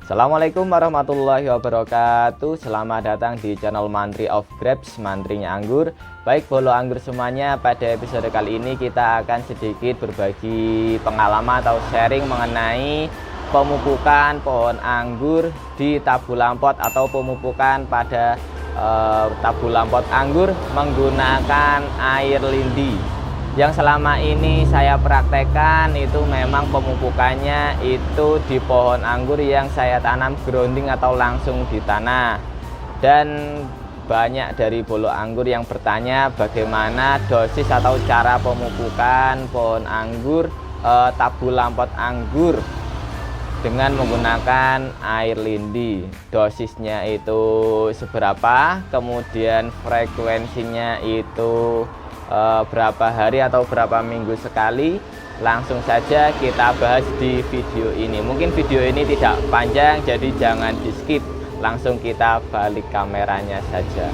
Assalamualaikum warahmatullahi wabarakatuh. Selamat datang di channel Mantri of Grapes, mantrinya anggur. Baik bolo anggur semuanya, pada episode kali ini kita akan sedikit berbagi pengalaman atau sharing mengenai pemupukan pohon anggur di tabu lampot atau pemupukan pada tabu lampot anggur menggunakan air lindi. Yang selama ini saya praktekkan itu memang pemupukannya itu di pohon anggur yang saya tanam grounding atau langsung di tanah. Dan banyak dari bolo anggur yang bertanya bagaimana dosis atau cara pemupukan pohon anggur tabu lampot anggur dengan menggunakan air lindi. Dosisnya itu seberapa, kemudian frekuensinya itu berapa hari atau berapa minggu sekali. Langsung saja kita bahas di video ini. Mungkin video ini tidak panjang, jadi jangan di skip, langsung kita balik kameranya saja.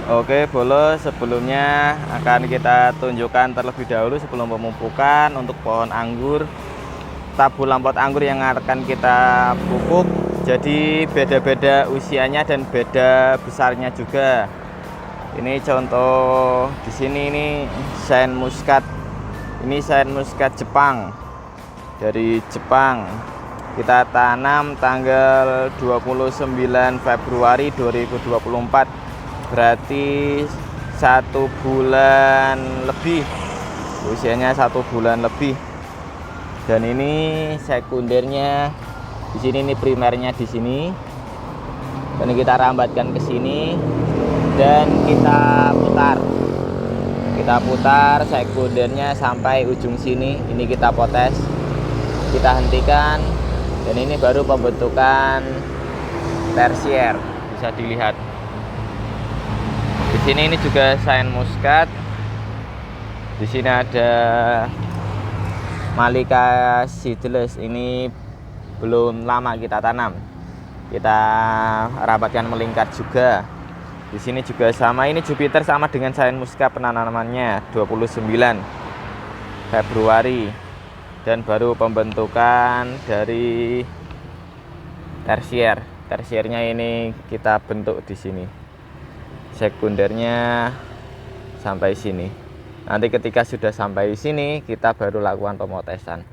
Oke bolo, sebelumnya akan kita tunjukkan terlebih dahulu sebelum pemupukan untuk pohon anggur tabu lampot anggur yang akan kita pupuk. Jadi beda-beda usianya dan beda besarnya juga. Ini contoh di sini, ini Shine Muscat. Ini Shine Muscat Jepang, dari Jepang. Kita tanam tanggal 29 Februari 2024. Berarti 1 bulan lebih. Usianya 1 bulan lebih. Dan ini sekundernya di sini, ini primernya di sini. Dan kita rambatkan ke sini. Dan kita putar sekundernya sampai ujung sini. Ini kita potes, kita hentikan, dan ini baru pembentukan tersier. Bisa dilihat di sini, ini juga Shine Muscat. Di sini ada Malika Seedless. Ini belum lama kita tanam, kita rapatkan melingkar juga. Di sini juga sama, ini Jupiter sama dengan Shine Muscat penanamannya 29 Februari. Dan baru pembentukan dari tersier. Tersiernya ini kita bentuk di sini. Sekundernya sampai sini. Nanti ketika sudah sampai sini kita baru lakukan pemotesan.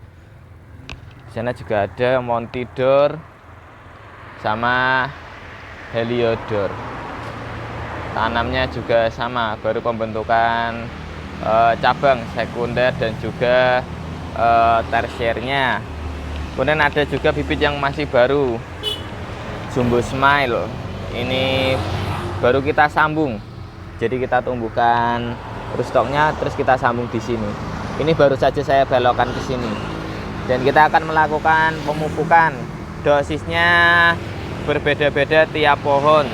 Di sana juga ada Montidor sama Heliodor. Tanamnya juga sama, baru pembentukan cabang sekunder dan juga tersiernya. Kemudian ada juga bibit yang masih baru, Jumbo Smile. Ini baru kita sambung, jadi kita tumbuhkan rootstocknya terus kita sambung di sini. Ini baru saja saya belokkan ke sini. Dan kita akan melakukan pemupukan. Dosisnya berbeda-beda tiap pohon.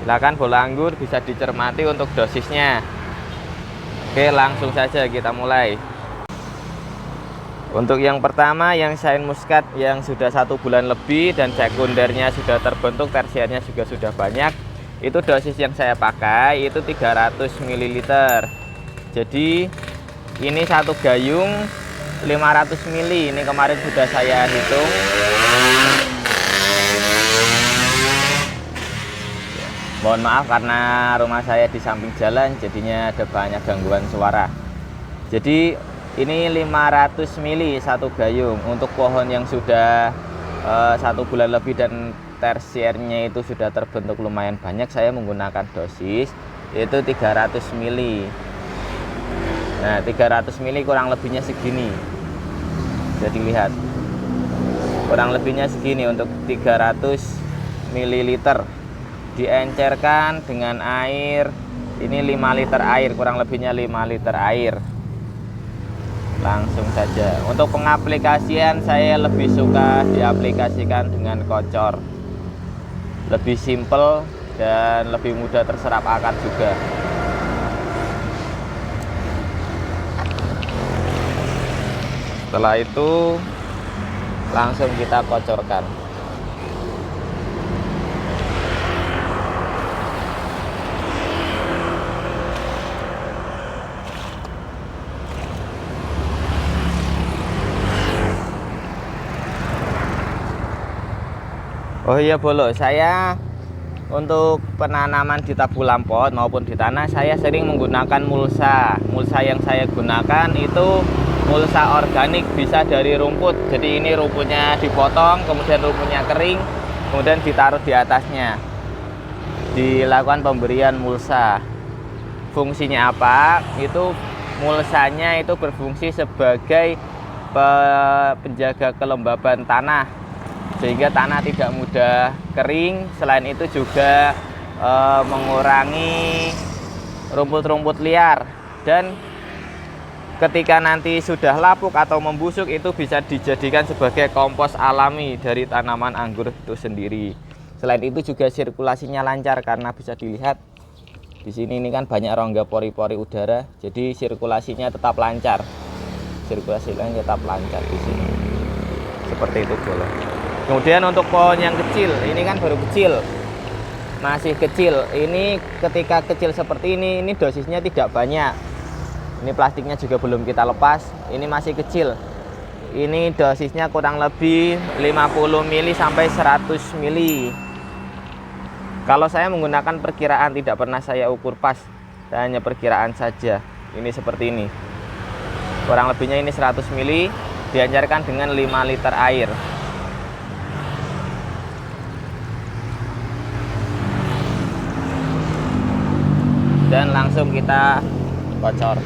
Silakan bolo anggur bisa dicermati untuk dosisnya. Oke, langsung saja kita mulai. Untuk yang pertama, yang Shine Muscat yang sudah 1 bulan lebih dan sekundernya sudah terbentuk, tersiernya juga sudah banyak. Itu dosis yang saya pakai itu 300 ml. Jadi ini satu gayung 500 ml. Ini kemarin sudah saya hitung. Mohon maaf karena rumah saya di samping jalan, jadinya ada banyak gangguan suara. Jadi ini 500 ml satu gayung. Untuk pohon yang sudah 1 bulan lebih dan tersiernya itu sudah terbentuk lumayan banyak, saya menggunakan dosis yaitu 300 ml. Nah 300 ml kurang lebihnya segini. Jadi lihat, kurang lebihnya segini untuk 300 ml. Diencerkan dengan air, ini 5 liter air, kurang lebihnya 5 liter air. Langsung saja. Untuk pengaplikasian saya lebih suka diaplikasikan dengan kocor, lebih simple dan lebih mudah terserap akar juga. Setelah itu langsung kita kocorkan. Oh iya Bolo, saya untuk penanaman di tabu lampot maupun di tanah saya sering menggunakan mulsa. Mulsa yang saya gunakan itu mulsa organik, bisa dari rumput. Jadi ini rumputnya dipotong, kemudian rumputnya kering, kemudian ditaruh di atasnya. Dilakukan pemberian mulsa. Fungsinya apa? Itu mulsanya itu berfungsi sebagai penjaga kelembaban tanah, sehingga tanah tidak mudah kering. Selain itu juga mengurangi rumput-rumput liar, dan ketika nanti sudah lapuk atau membusuk itu bisa dijadikan sebagai kompos alami dari tanaman anggur itu sendiri. Selain itu juga sirkulasinya lancar karena bisa dilihat di sini ini kan banyak rongga pori-pori udara, jadi sirkulasinya tetap lancar. Sirkulasinya tetap lancar di sini. Seperti itu Bolo. Kemudian untuk pohon yang kecil, ini kan baru kecil, masih kecil. Ini ketika kecil seperti ini dosisnya tidak banyak. Ini plastiknya juga belum kita lepas. Ini masih kecil. Ini dosisnya kurang lebih 50 mili sampai 100 mili. Kalau saya menggunakan perkiraan, tidak pernah saya ukur pas, saya hanya perkiraan saja. Ini seperti ini. Kurang lebihnya ini 100 mili, dianjurkan dengan 5 liter air. Dan langsung kita kocor.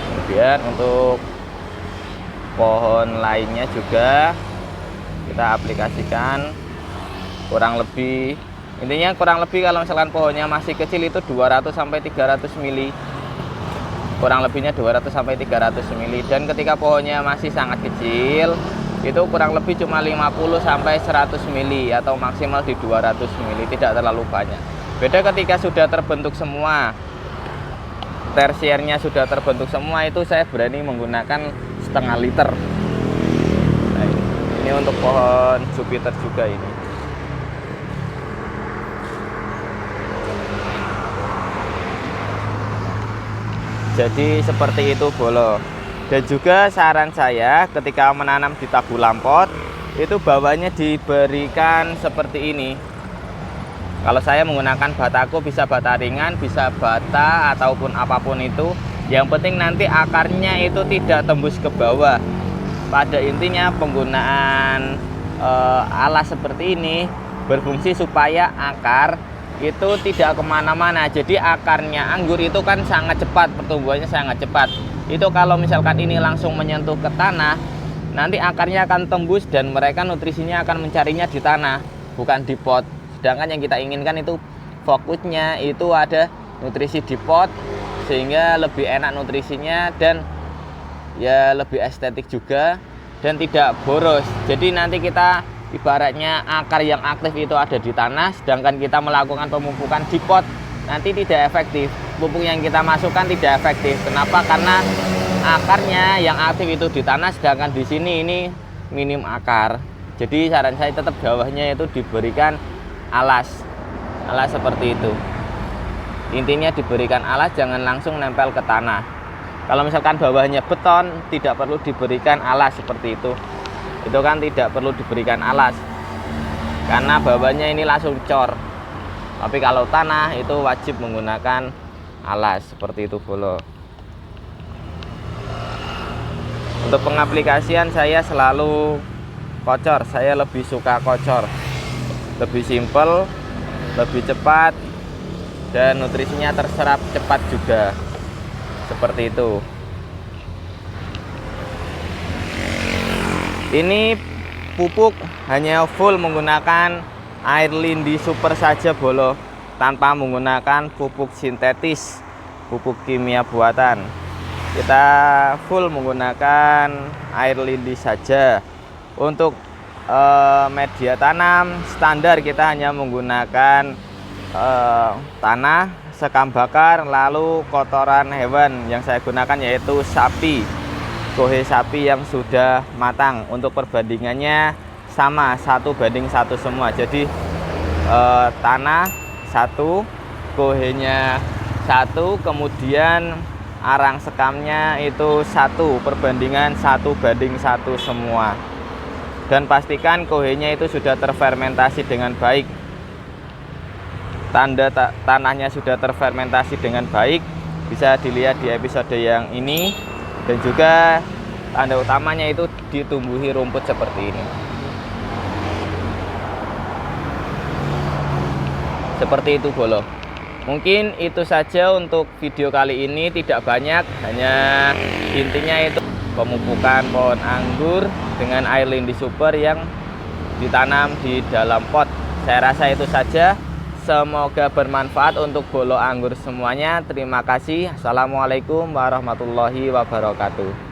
Kemudian untuk pohon lainnya juga kita aplikasikan kurang lebih, intinya kurang lebih kalau misalkan pohonnya masih kecil itu 200 sampai 300 mili. Kurang lebihnya 200 sampai 300 mili. Dan ketika pohonnya masih sangat kecil itu kurang lebih cuma 50 sampai 100 mili atau maksimal di 200 mili, tidak terlalu banyak. Beda ketika sudah terbentuk semua, tersiernya sudah terbentuk semua, itu saya berani menggunakan setengah liter. Nah, ini untuk pohon Jupiter juga ini. Jadi seperti itu Bolo. Dan juga saran saya ketika menanam di tabu lampot itu bawahnya diberikan seperti ini. Kalau saya menggunakan bataku, bisa bata ringan, bisa bata ataupun apapun itu. Yang penting nanti akarnya itu tidak tembus ke bawah. Pada intinya penggunaan alas seperti ini berfungsi supaya akar itu tidak kemana-mana. Jadi akarnya anggur itu kan sangat cepat, pertumbuhannya sangat cepat. Itu kalau misalkan ini langsung menyentuh ke tanah, nanti akarnya akan tembus dan mereka nutrisinya akan mencarinya di tanah, bukan di pot. Sedangkan yang kita inginkan itu fokusnya itu ada nutrisi di pot, sehingga lebih enak nutrisinya dan ya lebih estetik juga dan tidak boros. Jadi nanti kita ibaratnya akar yang aktif itu ada di tanah, sedangkan kita melakukan pemupukan di pot nanti tidak efektif. Pupuk yang kita masukkan tidak efektif. Kenapa? Karena akarnya yang aktif itu di tanah, sedangkan di sini ini minim akar. Jadi saran saya tetap bawahnya itu diberikan alas seperti itu. Intinya diberikan alas, jangan langsung nempel ke tanah. Kalau misalkan bawahnya beton, tidak perlu diberikan alas seperti itu. Itu kan tidak perlu diberikan alas karena bawahnya ini langsung cor. Tapi kalau tanah itu wajib menggunakan alas seperti itu Bolo. Untuk pengaplikasian saya selalu kocor. Saya lebih suka kocor, lebih simpel, lebih cepat, dan nutrisinya terserap cepat juga. Seperti itu. Ini pupuk hanya full menggunakan air lindi super saja Bolo, tanpa menggunakan pupuk sintetis, pupuk kimia buatan. Kita full menggunakan air lindi saja. Untuk media tanam standar kita hanya menggunakan tanah, sekam bakar, lalu kotoran hewan. Yang saya gunakan yaitu sapi, kohe sapi yang sudah matang. Untuk perbandingannya sama, 1:1 semua. Jadi tanah 1, kohenya 1, kemudian arang sekamnya itu 1:1 semua. Dan pastikan kohenya itu sudah terfermentasi dengan baik. Tanda tanahnya sudah terfermentasi dengan baik bisa dilihat di episode yang ini. Dan juga tanda utamanya itu ditumbuhi rumput seperti ini. Seperti itu bolo. Mungkin itu saja untuk video kali ini, tidak banyak, hanya intinya itu pemupukan pohon anggur dengan air lindi super yang ditanam di dalam pot. Saya rasa itu saja. Semoga bermanfaat untuk bolo anggur semuanya. Terima kasih. Assalamualaikum warahmatullahi wabarakatuh.